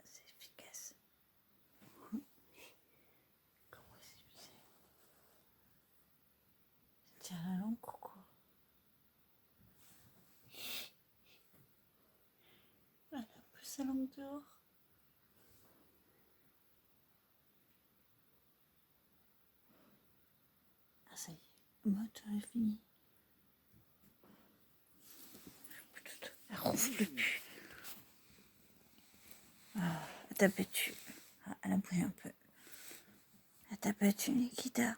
C'est efficace. Comment c'est? Tiens la langue, Coco. Elle a un peu sa langue dehors. Ah, ça y est. Moi, tu as fini. Elle ronfle plus. Ah, elle t'a battu. Ah, elle a bougé un peu. Elle t'a battu, Nikita.